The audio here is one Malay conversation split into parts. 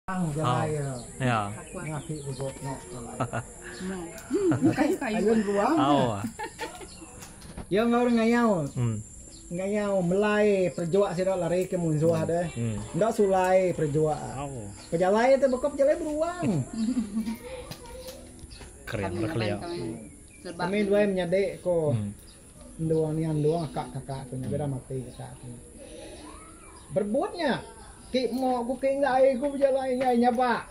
Jalai Ya. ngaki ubok no jalai. Kayu. Ayun ruang. Oh. Yang orang ngayau. Hmm. Ngayau melai perjuak sih lari ke munsuh deh. Ndak sulai perjuak. Oh. Pejalai itu bekop jalai beruang. Keren berkelio. Kami dua menyadek ko. Doang ni doang kakak punya beda mati kakak. Berbuatnya ki mau ku ki ngai ku berjalannya nyapa.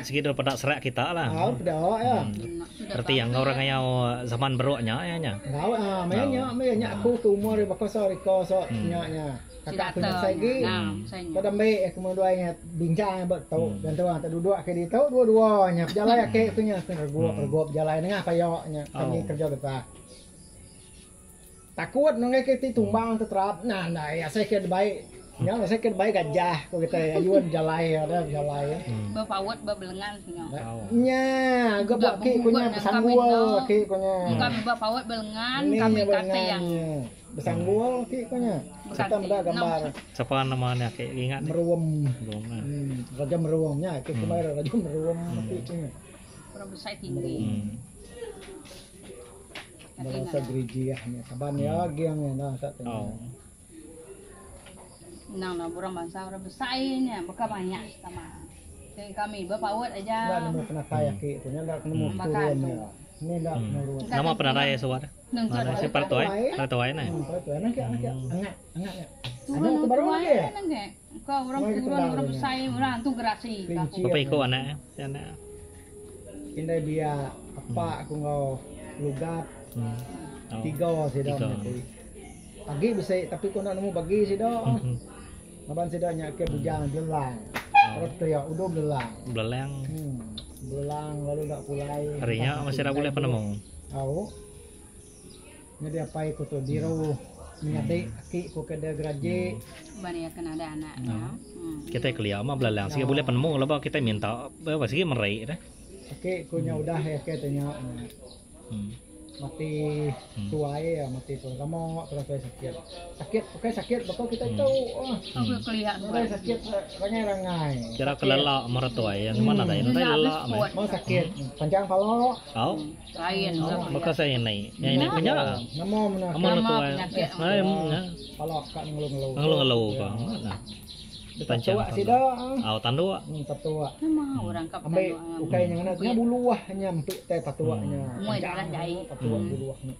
Segi do pada serak kita lah. Dah ya. Berarti yang orang yang zaman beruknya ya nya. Ngau nya aku tu umur bakal sorry ko so nya. Kakak punya saigi. Pada baik aku mau doanya bincang betul dan tu tak duduk ke di tau dua-duanya berjalan ke punya pergop jalan dengan payoknya kami kerja kita. Takut nongke kita tumbang terap. Nah ya saya kira baik. Ya, saya kira baik gajah kok kita ayuan jalai ada jalai. Bapawat babelengan punya. Nya, gua baki punya pesanggul ki punya. Bukan bapawat belengan kami kata yang pesanggul ki punya. Kita ada gambar. Siapa namanya kayak ingat? Meruem. Belum. Raja meruemnya ki kemarin raja meruem ki punya. Orang besar tinggi. Bahasa gerejiahnya. Kaban ya giangnya nah tak tahu. Nang na burang bangsa orang besarnya, bukan banyak sama. Jadi kami bapawat Nggak aja. nemu pernah kaya ki punya nggak nemu turunnya. Ini nggak menurun. Nama pernah raya suara? Mana si Partoy? Partoy na. Partoy anak enggak. Turun Anak baru lagi. Kau orang turun orang besar orang tu gerasi. Apa ikut anak? Si anak. Ini dia apa aku ngau lugat. Tiga sih dah. Pagi bisa tapi kau nak nemu bagi sih dah. Abang sedanya ke bujang belang. Terus dia udah belang. Belang. Belang lalu tak pulai. Harinya masih tak boleh penemu. Tahu. Jadi apa itu tuh diru menyadek aki ko kada geraje. Bani akan ada anaknya. Kita kelia mah belang sih boleh penemu lah kita minta apa sih merai dah. Oke, kunya udah ya katanya. Mati tuai ya mati tuai kamu terus sakit oke sakit betul kita tahu Aku kelihatan. sakit banyak rangai Kira kelelak mertua ya mana ada yang kelelak mau sakit panjang kalau Lain. maka saya ini yang ini punya namo mana mertua kalau kak ngeluh ngeluh kan panjang sih dah tandu tatua Nama orang kap. ambil ukai yang mana buluah nyampe teh patuanya Mau jalan jai. patua buluahnya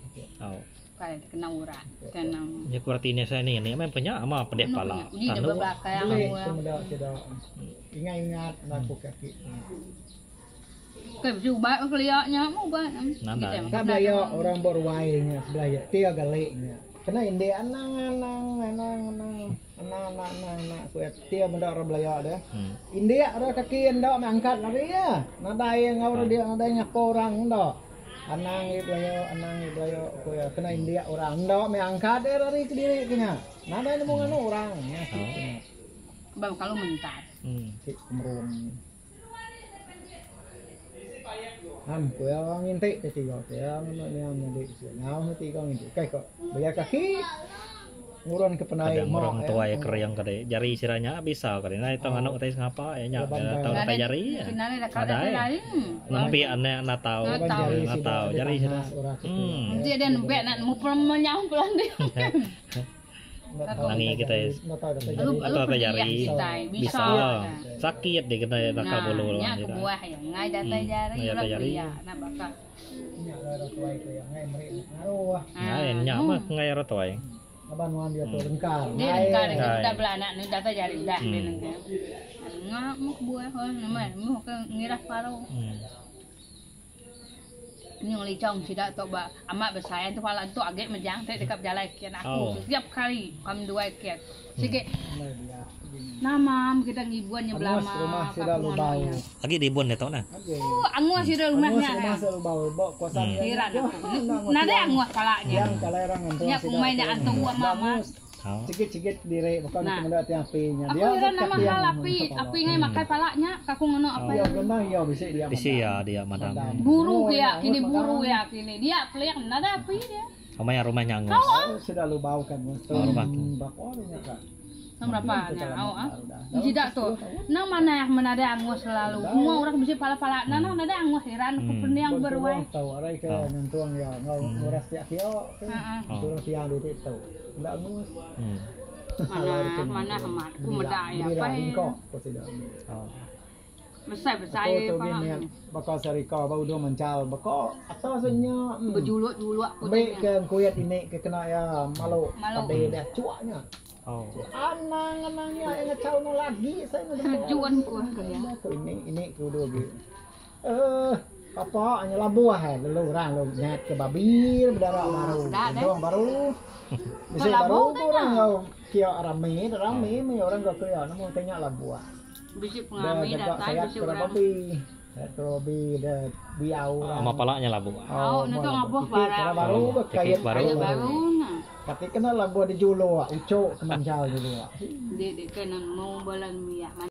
Kalau kena urat, kena. ya kurang ini saya ini memang punya ama pendek pala Uji tandu dah belakang boleh yang semudah tidak ingat aku kaki Kau cuba kelihatnya mau buat. tak belaya orang berwainya belaya tiga galiknya kena inde anang kuat tiga benda orang belaya deh inde ada kaki anda mengangkat lari ya nada yang orang dia nada yang orang anda anang belaya kuat kena inde orang anda mengangkat dari ke diri punya nada ini bukan orang Baru kalau mentar. kemerum kuya orang intik tadi kau yang menjadi ngau tadi kau intik kayak kok bayar kaki ngurun ke penai kadang orang tua ya keriang kadang jari istilahnya bisa kadang itu anak tadi ngapa ya nyak tahu apa jari ya ada ya nampi anak tahu jari istilah Dia ada nembek nak mau menyau pulang dia. nangi kita atau apa jari bisa sakit deh kita nakal bulu Nya kebuah ya ngai data jari ya nak bakal. nyak mah ngai rotoi Abang wan dia tu lengkar. Dia lengkar kita belanak ni data jari dah dia lengkar. Ngak mau kebuah hon nama mau ke ngirah paro. Ni orang licong tidak tahu bah amat besar tu pala tu agak menjang tak dekat jalan kian aku setiap kali kami dua kian sikit nama kita ngibuan rumah sudah lubau lagi ribun ya tau nah angus sudah rumahnya rumah lubau bawa kuasa kira nada angus kalanya yang kalairang nya kumainya antu mama Cikit-cikit dire bukan kemudian tiang apinya. Aku kira nama hal api ngai makai palanya, kaku ngono apa ya? Gemang ya bisa dia. Bisa ya dia madam. Buru ya, kini buru ya kini. Dia pelik nada api dia. Rumahnya rumahnya angus. Sudah lu bau kan. Rumah. Bakorinya kan. berapanya? Tidak tuh. Nang mana ada angus selalu. Semua orang bisa pala-pala. Nang ada angus heran kupun yang berwai. Tahu ada ke nentuang ya nguras tiak kio. Turun siang di itu. Enggak angus. Mana hemat. Ku medai apa kok tidak. Besar itu gini bakal sarika bau dua mencal bakal atasnya berjuluk-juluk baik ke kuyat ini ke kena ya malu tadi dah cuaknya anang-anangnya yang ngecau no lagi saya tujuan ku ini kudu gitu apa hanya labu lalu orang lo nyat ke babir berdarah baru bisa baru orang kau kia rame orang kau kia namun tanya labu bisi pengami datang bisi orang Robi de biau sama palanya labu. Itu ngabuh baru kayak baru. Tapi kena labu di julo, ucok kemanjal dulu. Di kena mau balan minyak.